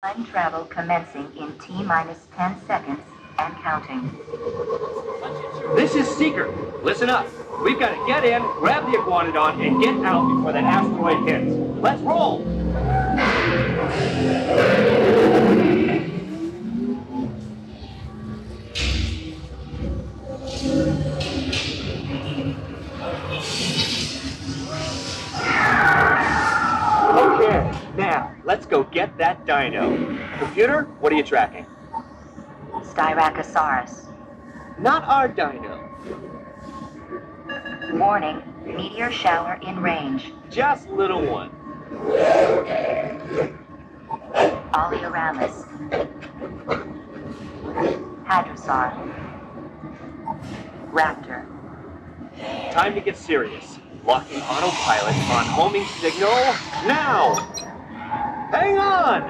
Time travel commencing in T-minus 10 seconds and counting. This is Seeker. Listen up. We've got to get in, grab the iguanodon, and get out before that asteroid hits. Let's roll! Okay, now, let's go get that dino. Computer, what are you tracking? Styracosaurus. Not our dino. Warning, meteor shower in range. Just little one. Oleoramus. Hadrosaur. Raptor. Time to get serious. Locking autopilot on homing signal now! Hang on!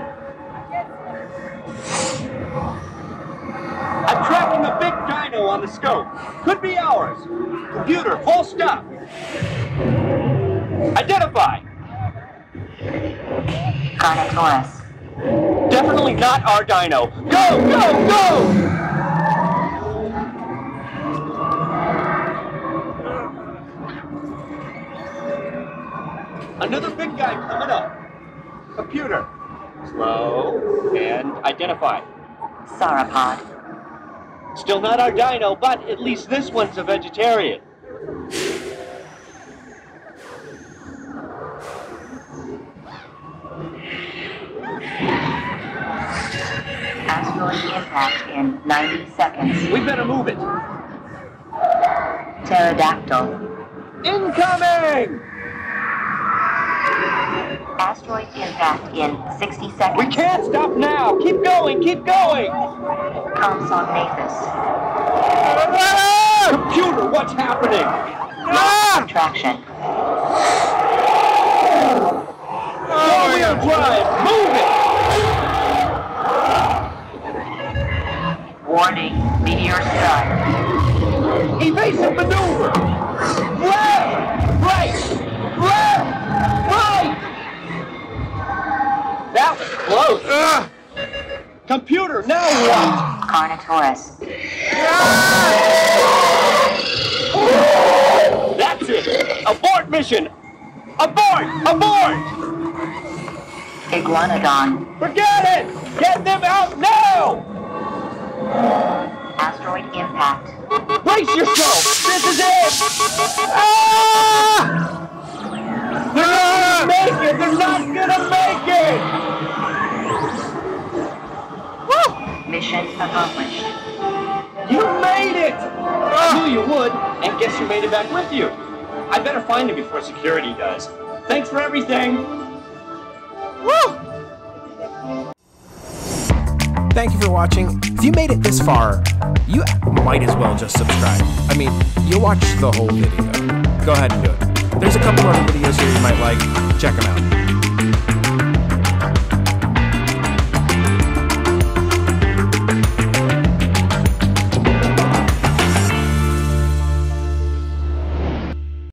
I'm tracking a big dino on the scope. Could be ours. Computer, full stop. Identify. Carnotaurus. Definitely not our dino. Go, go, go! Another big guy coming up. Computer. Slow and identify. Sauropod. Still not our dino, but at least this one's a vegetarian. Asteroid impact in 90 seconds. We better move it. Pterodactyl. Incoming! Asteroid impact in 60 seconds. We can't stop now! Keep going, keep going! Compsognathus. Computer, what's happening? Contraction. Four-wheel drive, move it! Warning, meteor strike. Evasive maneuver! Left! Right! Left! Right! That was close! Computer, now what? Carnotaurus. That's it! Abort mission! Abort! Abort! Iguanodon. Forget it! Get them out now! Asteroid impact. Brace yourself! This is it! Ah! They're not gonna make it! They're not gonna make it! Woo! Mission accomplished. You made it! I knew you would, and guess who made it back with you? I better find him before security does. Thanks for everything! Woo! Thank you for watching. If you made it this far, you might as well just subscribe. I mean, you'll watch the whole video. Go ahead and do it. There's a couple other videos here you might like. Check them out.